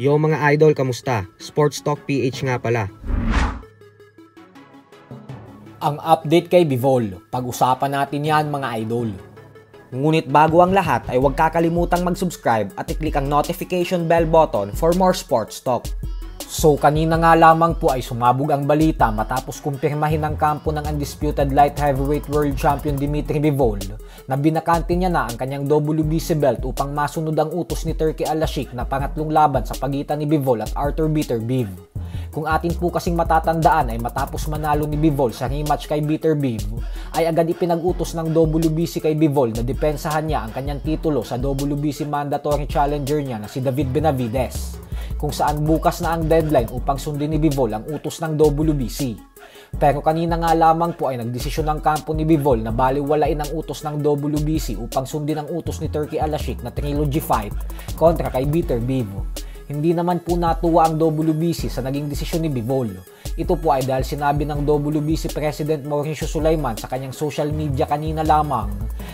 Yo mga idol, kamusta? Sports Talk PH nga pala. Ang update kay Bivol, pag-usapan natin yan mga idol. Ngunit bago ang lahat ay huwag kakalimutang mag-subscribe at i-click ang notification bell button for more sports talk. So kanina nga lamang po ay sumabog ang balita matapos kumpirmahin ng kampo ng undisputed light heavyweight world champion Dmitry Bivol na binakante niya na ang kanyang WBC belt upang masunod ang utos ni Turki Al-Ashik na pangatlong laban sa pagitan ni Bivol at Arthur Beterbiev. Kung atin po kasing matatandaan ay matapos manalo ni Bivol sa rematch kay Beterbiev ay agad ipinag-utos ng WBC kay Bivol na depensahan niya ang kanyang titulo sa WBC mandatory challenger niya na si David Benavidez, kung saan bukas na ang deadline upang sundin ni Bivol ang utos ng WBC. Pero kanina nga lamang po ay nagdesisyon ng kampo ni Bivol na baliwalain ang utos ng WBC upang sundin ang utos ni Turki Al-Ashik na trilogy fight kontra kay Beterbiev. Hindi naman po natuwa ang WBC sa naging desisyon ni Bivol. Ito po ay dahil sinabi ng WBC President Mauricio Sulaiman sa kanyang social media kanina lamang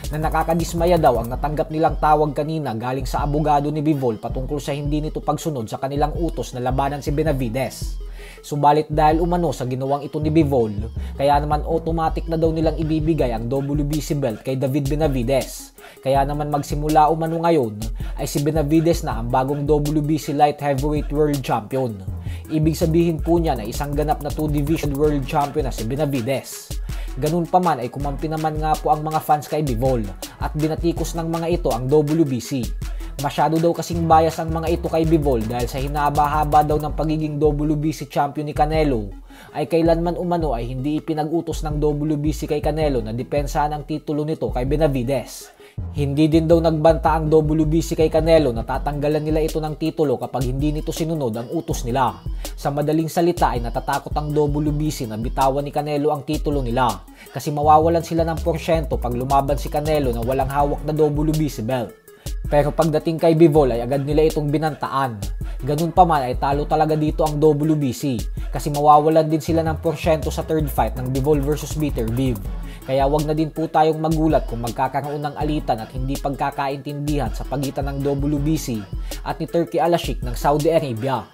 na nakakadismaya daw ang natanggap nilang tawag kanina galing sa abogado ni Bivol patungkol sa hindi nito pagsunod sa kanilang utos na labanan si Benavidez. Subalit dahil umano sa ginawang ito ni Bivol, kaya naman automatic na daw nilang ibibigay ang WBC belt kay David Benavidez. Kaya naman magsimula umano ngayon ay si Benavidez na ang bagong WBC light heavyweight world champion. Ibig sabihin po niya na isang ganap na 2-division world champion na si Benavidez. Ganun pa man ay kumampi naman nga po ang mga fans kay Bivol at binatikos ng mga ito ang WBC. Masyado daw kasing bias ang mga ito kay Bivol dahil sa hinaba-haba daw ng pagiging WBC champion ni Canelo ay kailanman umano ay hindi ipinag-utos ng WBC kay Canelo na depensahan ang titulo nito kay Benavidez. Hindi din daw nagbanta ang WBC kay Canelo na tatanggalan nila ito ng titulo kapag hindi nito sinunod ang utos nila. Sa madaling salita ay natatakot ang WBC na bitawan ni Canelo ang titulo nila kasi mawawalan sila ng porsyento pag lumaban si Canelo na walang hawak na WBC belt. Pero pagdating kay Bivol ay agad nila itong binantaan. Ganun pa man ay talo talaga dito ang WBC kasi mawawalan din sila ng porsyento sa third fight ng Bivol vs Beterbiev. Kaya wag na din po tayong magulat kung magkakaroon ng alitan at hindi pagkakaintindihan sa pagitan ng WBC at ni Turki Al-Ashik ng Saudi Arabia.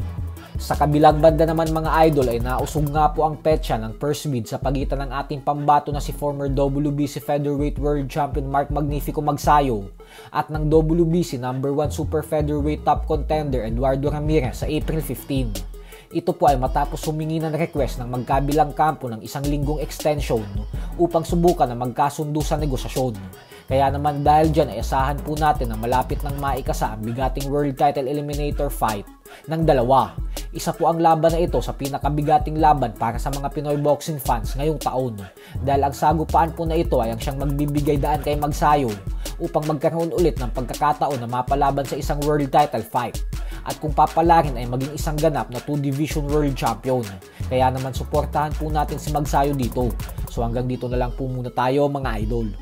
Sa kabilang banda naman mga idol ay nausog nga po ang petsa ng first bid sa pagitan ng ating pambato na si former WBC Featherweight World Champion Mark Magnifico Magsayo at ng WBC No. 1 Super Featherweight Top Contender Eduardo Ramirez sa April 15. Ito po ay matapos humingi ng request ng magkabilang kampo ng isang linggong extension upang subukan na magkasundo sa negosasyon. Kaya naman dahil dyan ay asahan po natin na malapit ng maikasa ang bigating World Title Eliminator fight ng dalawa. Isa po ang laban na ito sa pinakabigating laban para sa mga Pinoy boxing fans ngayong taon dahil ang sagupaan po na ito ay ang siyang magbibigay daan kay Magsayo upang magkaroon ulit ng pagkakataon na mapalaban sa isang world title fight at kung papalarin ay maging isang ganap na 2-division world champion. Kaya naman suportahan po natin si Magsayo dito. So hanggang dito na lang po muna tayo mga idol.